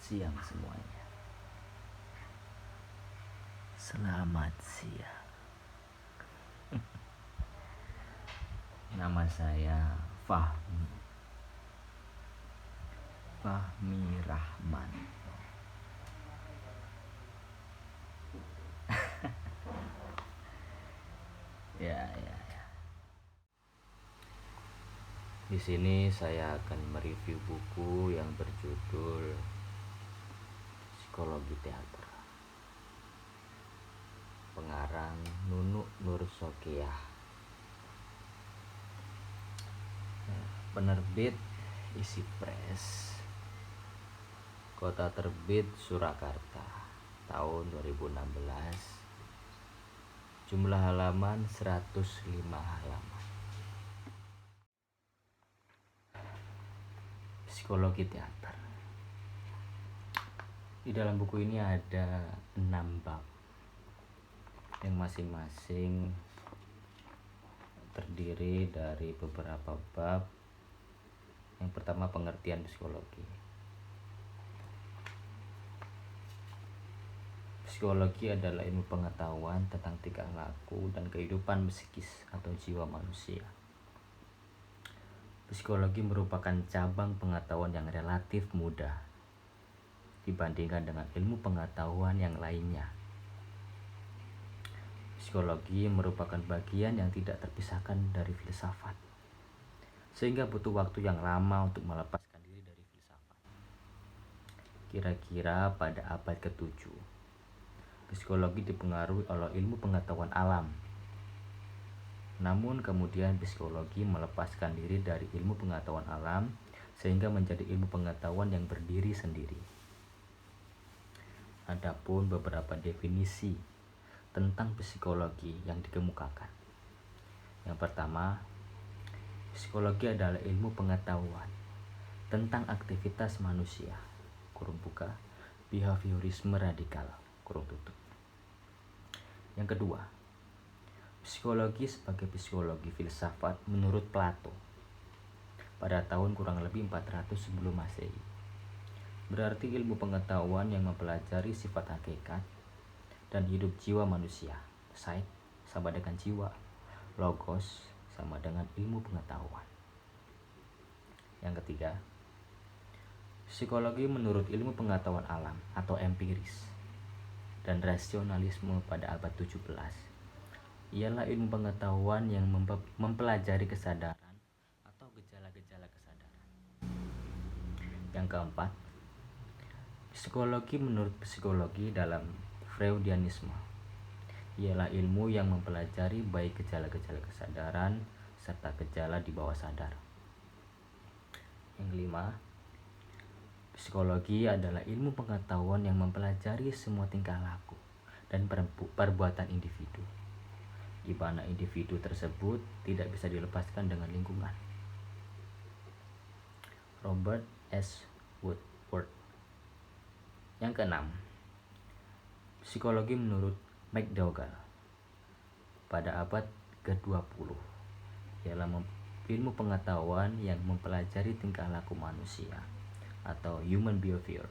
siang semuanya. Selamat siang. Nama saya Fahmi Rahman. Ya. Di sini saya akan mereview buku yang berjudul Psikologi Teater. Pengarang Nunuk Nur Sokiyah. Penerbit Isi Press. Kota terbit Surakarta. Tahun 2016. Jumlah halaman 105 halaman. Psikologi teater. Di dalam buku ini ada 6 bab yang masing-masing terdiri dari beberapa bab. Yang pertama, pengertian psikologi. Psikologi adalah ilmu pengetahuan tentang tingkah laku dan kehidupan psikis atau jiwa manusia. Psikologi merupakan cabang pengetahuan yang relatif mudah dibandingkan dengan ilmu pengetahuan yang lainnya. Psikologi merupakan bagian yang tidak terpisahkan dari filsafat, sehingga butuh waktu yang lama untuk melepaskan diri dari filsafat. Kira-kira pada abad ke-7, psikologi dipengaruhi oleh ilmu pengetahuan alam. Namun kemudian psikologi melepaskan diri dari ilmu pengetahuan alam sehingga menjadi ilmu pengetahuan yang berdiri sendiri. Adapun beberapa definisi tentang psikologi yang dikemukakan. Yang pertama, psikologi adalah ilmu pengetahuan tentang aktivitas manusia (behaviorisme radikal). Yang kedua, psikologi sebagai psikologi filsafat menurut Plato pada tahun kurang lebih 400 sebelum Masehi. Berarti ilmu pengetahuan yang mempelajari sifat hakikat dan hidup jiwa manusia. Psyche sama dengan jiwa, logos sama dengan ilmu pengetahuan. Yang ketiga, psikologi menurut ilmu pengetahuan alam atau empiris dan rasionalisme pada abad 17 ialah ilmu pengetahuan yang mempelajari kesadaran atau gejala-gejala kesadaran. Yang keempat, psikologi menurut psikologi dalam Freudianisme ialah ilmu yang mempelajari baik gejala-gejala kesadaran serta gejala di bawah sadar. Yang kelima, psikologi adalah ilmu pengetahuan yang mempelajari semua tingkah laku dan perbuatan individu, di mana individu tersebut tidak bisa dilepaskan dengan lingkungan. Robert S. Woodward. Yang keenam, psikologi menurut McDougall pada abad ke-20 ialah ilmu pengetahuan yang mempelajari tingkah laku manusia atau human behavior.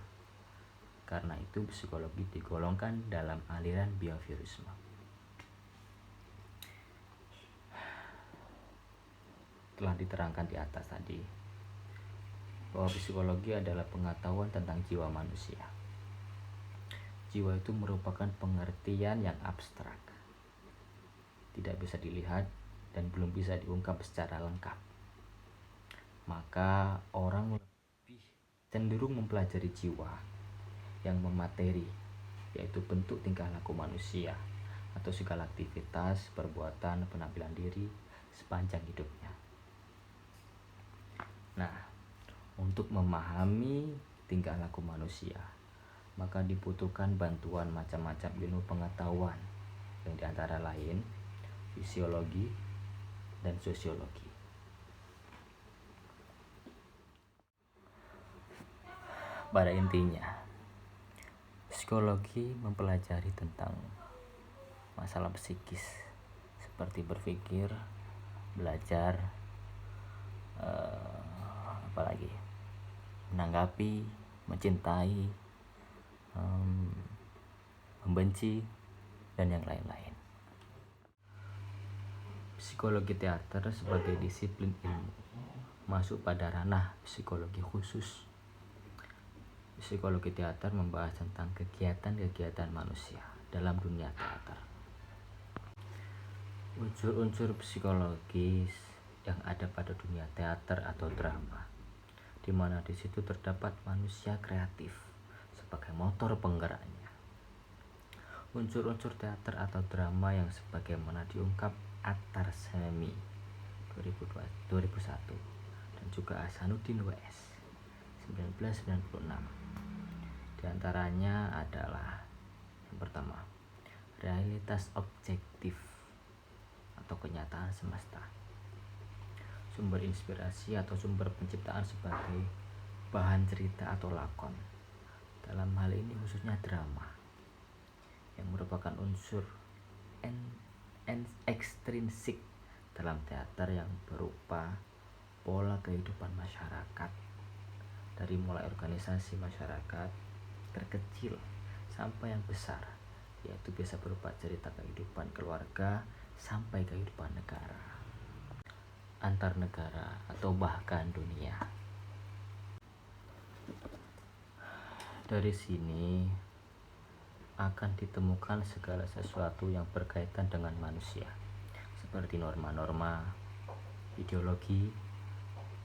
Karena itu psikologi digolongkan dalam aliran behaviorisme. Telah diterangkan di atas tadi bahwa psikologi adalah pengetahuan tentang jiwa manusia. Jiwa itu merupakan pengertian yang abstrak, tidak bisa dilihat dan belum bisa diungkap secara lengkap. Maka orang lebih cenderung mempelajari jiwa yang memateri, yaitu bentuk tingkah laku manusia atau segala aktivitas, perbuatan, penampilan diri sepanjang hidupnya. Nah, untuk memahami tingkah laku manusia, maka dibutuhkan bantuan macam-macam ilmu pengetahuan yang diantara lain fisiologi dan sosiologi. Pada intinya, psikologi mempelajari tentang masalah psikis seperti berpikir, belajar, apalagi menanggapi, mencintai, membenci, dan yang lain-lain. Psikologi teater sebagai disiplin ilmu masuk pada ranah psikologi khusus. Psikologi teater membahas tentang kegiatan-kegiatan manusia dalam dunia teater. Unsur-unsur psikologis yang ada pada dunia teater atau drama, di mana di situ terdapat manusia kreatif sebagai motor penggeraknya. Unsur-unsur teater atau drama yang sebagaimana diungkap Attar Semi 2001 dan juga Hasanuddin W.S. 1996. Di antaranya adalah yang pertama, realitas objektif atau kenyataan semesta. Sumber inspirasi atau sumber penciptaan sebagai bahan cerita atau lakon. Dalam hal ini khususnya drama, yang merupakan unsur ekstrinsik dalam teater yang berupa pola kehidupan masyarakat, dari mulai organisasi masyarakat terkecil sampai yang besar, yaitu bisa berupa cerita kehidupan keluarga sampai kehidupan negara, antar negara, atau bahkan dunia. Dari sini akan ditemukan segala sesuatu yang berkaitan dengan manusia, seperti norma-norma, ideologi,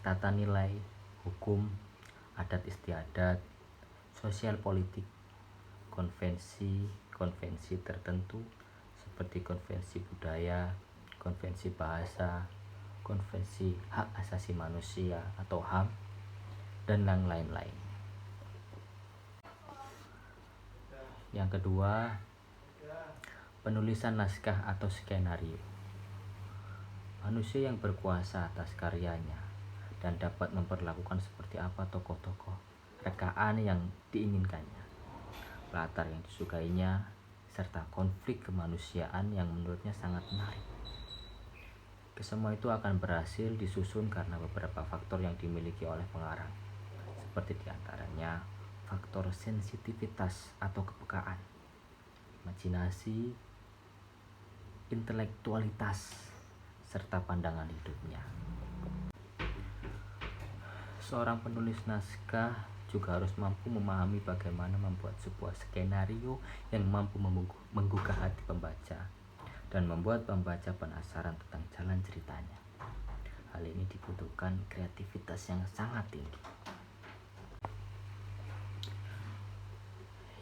tata nilai, hukum, adat istiadat, sosial politik, konvensi tertentu seperti konvensi budaya, konvensi bahasa, konvensi hak asasi manusia atau HAM, dan yang lain-lain. Yang kedua, penulisan naskah atau skenario. Manusia yang berkuasa atas karyanya dan dapat memperlakukan seperti apa tokoh-tokoh rekaan yang diinginkannya, latar yang disukainya, serta konflik kemanusiaan yang menurutnya sangat menarik. Kesemua itu akan berhasil disusun karena beberapa faktor yang dimiliki oleh pengarang, seperti diantaranya faktor sensitivitas atau kepekaan, imajinasi, intelektualitas, serta pandangan hidupnya. Seorang penulis naskah juga harus mampu memahami bagaimana membuat sebuah skenario yang mampu menggugah hati pembaca dan membuat pembaca penasaran tentang jalan ceritanya. Hal ini dibutuhkan kreativitas yang sangat tinggi.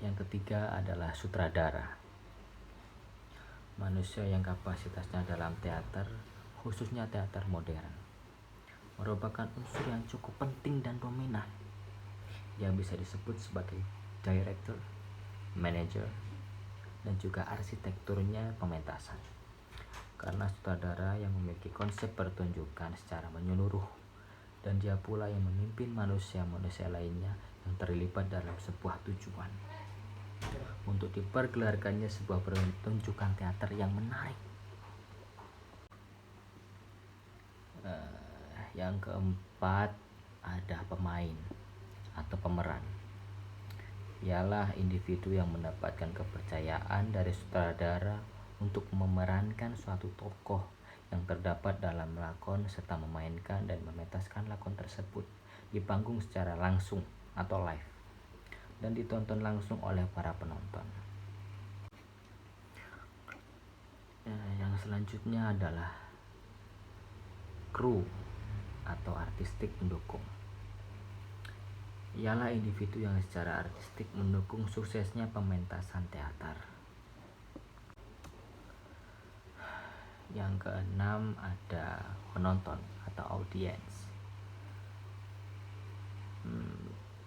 Yang ketiga adalah sutradara. Manusia yang kapasitasnya dalam teater, khususnya teater modern, merupakan unsur yang cukup penting dan dominan, yang bisa disebut sebagai director, manager, dan juga arsitekturnya pementasan. Karena sutradara yang memiliki konsep pertunjukan secara menyeluruh, dan dia pula yang memimpin manusia-manusia lainnya yang terlibat dalam sebuah tujuan untuk dipergelarkannya sebuah pertunjukan teater yang menarik. Yang keempat ada pemain atau pemeran. Ialah individu yang mendapatkan kepercayaan dari sutradara untuk memerankan suatu tokoh yang terdapat dalam lakon serta memainkan dan mementaskan lakon tersebut di panggung secara langsung atau live dan ditonton langsung oleh para penonton. Yang selanjutnya adalah kru atau artistik pendukung. Ialah individu yang secara artistik mendukung suksesnya pementasan teater. Yang keenam ada penonton atau audiens.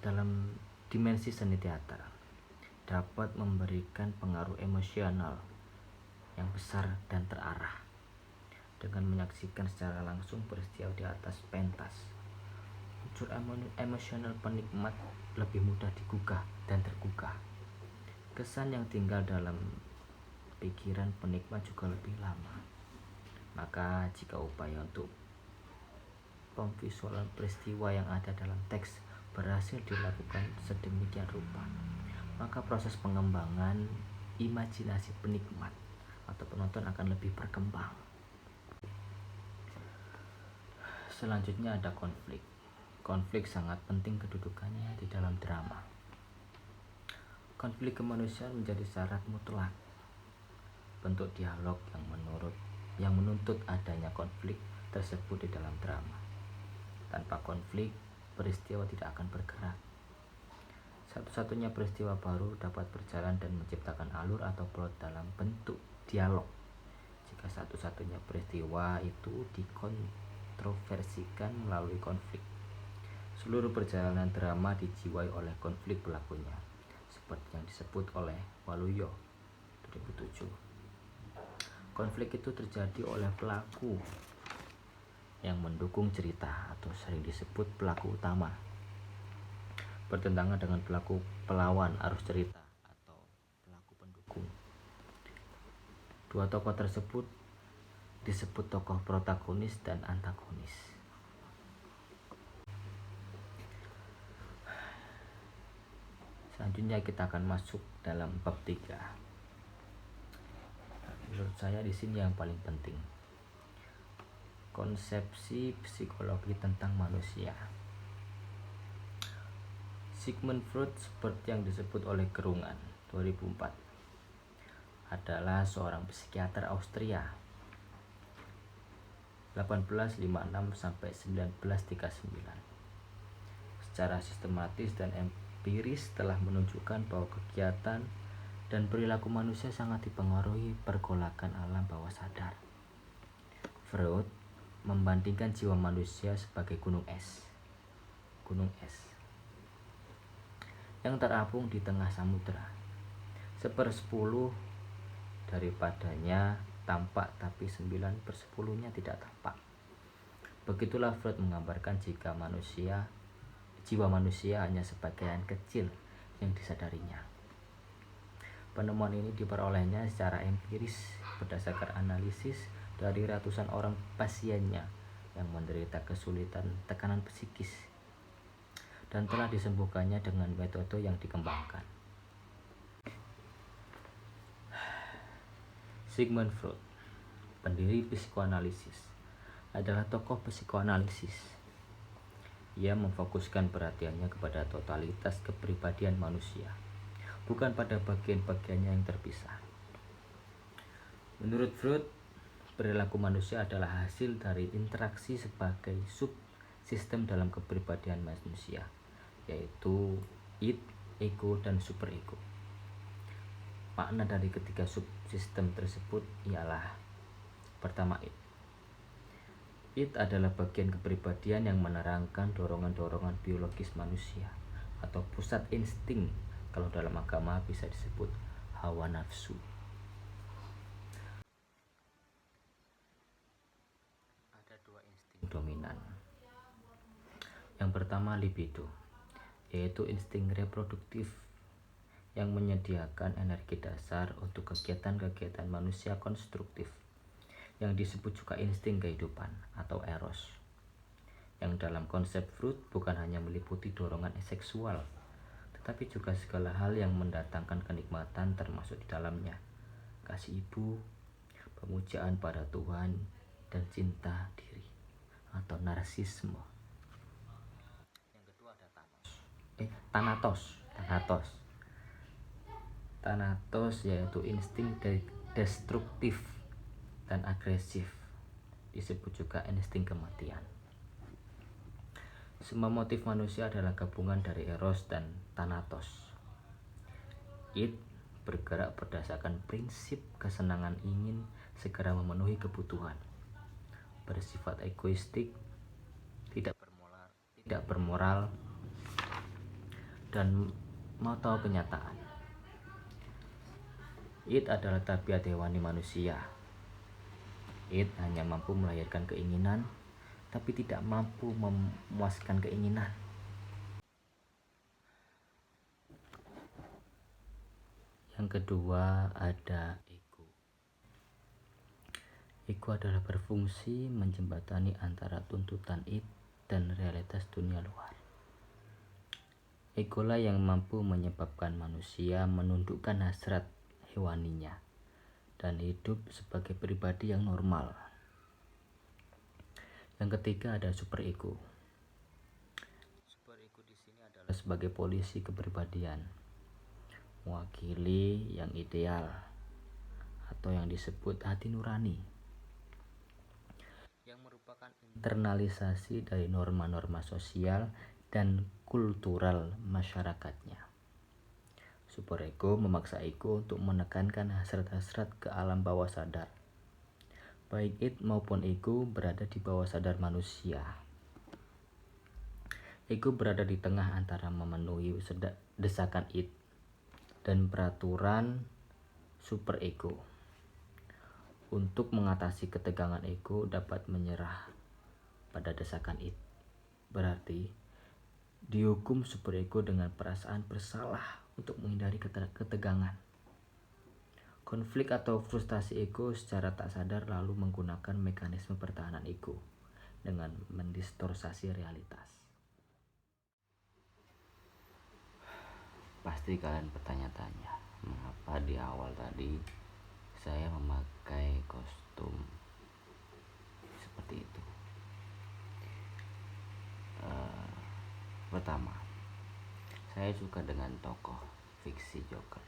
Dalam dimensi seni teater dapat memberikan pengaruh emosional yang besar dan terarah dengan menyaksikan secara langsung peristiwa di atas pentas. Unsur emosional penikmat lebih mudah digugah dan tergugah. Kesan yang tinggal dalam pikiran penikmat juga lebih lama. Maka jika upaya untuk pemvisualan peristiwa yang ada dalam teks berhasil dilakukan sedemikian rupa, maka proses pengembangan imajinasi penikmat atau penonton akan lebih berkembang. Selanjutnya ada konflik. Konflik sangat penting kedudukannya di dalam drama. Konflik kemanusiaan menjadi syarat mutlak. Bentuk dialog yang menuntut adanya konflik tersebut di dalam drama. Tanpa konflik, peristiwa tidak akan bergerak. Satu-satunya peristiwa baru dapat berjalan dan menciptakan alur atau plot dalam bentuk dialog jika satu-satunya peristiwa itu dikontroversikan melalui konflik. Seluruh perjalanan drama dijiwai oleh konflik pelakunya, seperti yang disebut oleh Waluyo 2007. Konflik itu terjadi oleh pelaku yang mendukung cerita atau sering disebut pelaku utama, bertentangan dengan pelaku pelawan arus cerita atau pelaku pendukung. Dua tokoh tersebut disebut tokoh protagonis dan antagonis. Selanjutnya kita akan masuk dalam bab 3. Menurut saya di sini yang paling penting, konsepsi psikologi tentang manusia. Sigmund Freud, seperti yang disebut oleh Gerungan 2004, adalah seorang psikiater Austria 1856 sampai 1939. Secara sistematis dan empiris telah menunjukkan bahwa kegiatan dan perilaku manusia sangat dipengaruhi pergolakan alam bawah sadar. Freud membandingkan jiwa manusia sebagai gunung es yang terapung di tengah samudera. 1/10 daripadanya tampak, tapi 9/10-nya tidak tampak. Begitulah Freud menggambarkan jiwa manusia hanya sebagian kecil yang disadarinya. Penemuan ini diperolehnya secara empiris berdasarkan analisis dari ratusan orang pasiennya yang menderita kesulitan tekanan psikis dan telah disembuhkannya dengan metode yang dikembangkan. Sigmund Freud, pendiri psikoanalisis, adalah tokoh psikoanalisis. Ia memfokuskan perhatiannya kepada totalitas kepribadian manusia, bukan pada bagian-bagiannya yang terpisah. Menurut Freud, perilaku manusia adalah hasil dari interaksi sebagai subsistem dalam kepribadian manusia, yaitu id, ego, dan superego. Makna dari ketiga subsistem tersebut ialah: pertama, id. Id adalah bagian kepribadian yang menerangkan dorongan-dorongan biologis manusia atau pusat insting. Kalau dalam agama bisa disebut hawa nafsu. Ada dua insting dominan. Yang pertama, libido, yaitu insting reproduktif yang menyediakan energi dasar untuk kegiatan-kegiatan manusia konstruktif, yang disebut juga insting kehidupan atau eros, yang dalam konsep Freud bukan hanya meliputi dorongan seksual, tetapi juga segala hal yang mendatangkan kenikmatan, termasuk di dalamnya kasih ibu, pemujaan pada Tuhan, dan cinta diri atau narsisme. Yang kedua ada Thanatos, yaitu insting destruktif dan agresif, disebut juga insting kematian. Semua motif manusia adalah gabungan dari eros dan thanatos. Id bergerak berdasarkan prinsip kesenangan, ingin segera memenuhi kebutuhan, bersifat egoistik, tidak bermoral, dan mau tahu kenyataan. Id adalah tabiat hewani manusia. Id hanya mampu melahirkan keinginan, tapi tidak mampu memuaskan keinginan. Yang kedua ada ego. Ego adalah berfungsi menjembatani antara tuntutan id dan realitas dunia luar. Egolah yang mampu menyebabkan manusia menundukkan hasrat hewaninya dan hidup sebagai pribadi yang normal. Yang ketiga ada superego. Superego di sini adalah sebagai polisi kepribadian, mewakili yang ideal atau yang disebut hati nurani, yang merupakan internalisasi dari norma-norma sosial dan kultural masyarakatnya. Superego memaksa ego untuk menekankan hasrat-hasrat ke alam bawah sadar. Baik id maupun ego berada di bawah sadar manusia. Ego berada di tengah antara memenuhi desakan id dan peraturan superego. Untuk mengatasi ketegangan ego dapat menyerah pada desakan id. Berarti dihukum superego dengan perasaan bersalah untuk menghindari ketegangan. Konflik atau frustasi ego secara tak sadar lalu menggunakan mekanisme pertahanan ego dengan mendistorsasi realitas. Pasti kalian bertanya-tanya, mengapa di awal tadi saya memakai kostum seperti itu? Pertama, saya suka dengan tokoh fiksi Joker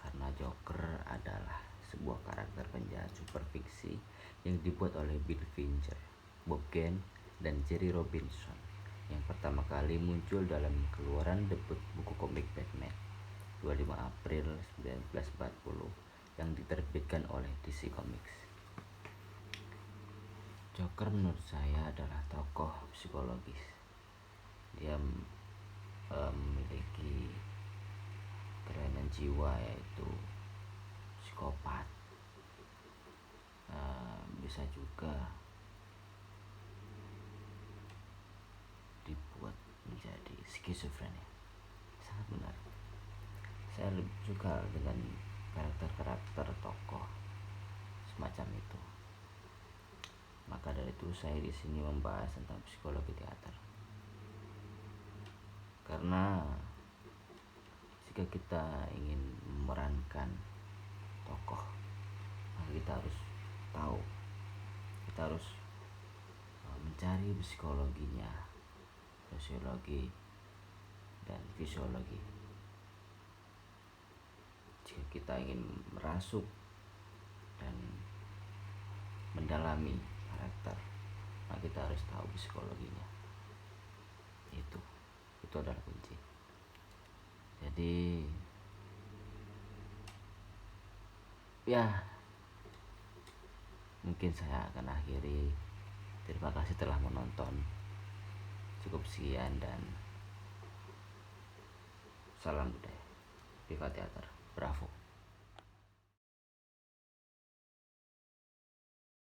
karena Joker adalah sebuah karakter penjahat super fiksi yang dibuat oleh Bill Finger, Bob Kane, dan Jerry Robinson yang pertama kali muncul dalam keluaran debut buku komik Batman 25 April 1940 yang diterbitkan oleh DC Comics. Joker menurut saya adalah tokoh psikologis. Dia memiliki kelainan jiwa yaitu psikopat, bisa juga dibuat menjadi skizofrenia. Sangat benar. Saya lebih suka dengan karakter-karakter tokoh semacam itu. Maka dari itu saya di sini membahas tentang psikologi teater. Karena jika kita ingin memerankan tokoh, maka kita harus tahu, kita harus mencari psikologinya, sosiologi, dan fisiologi. Jika kita ingin merasuk dan mendalami karakter, maka kita harus tahu psikologinya. Itu adalah kunci. Jadi ya, mungkin saya akan akhiri. Terima kasih telah menonton. Cukup sekian dan salam budaya. Viva Teater. Bravo.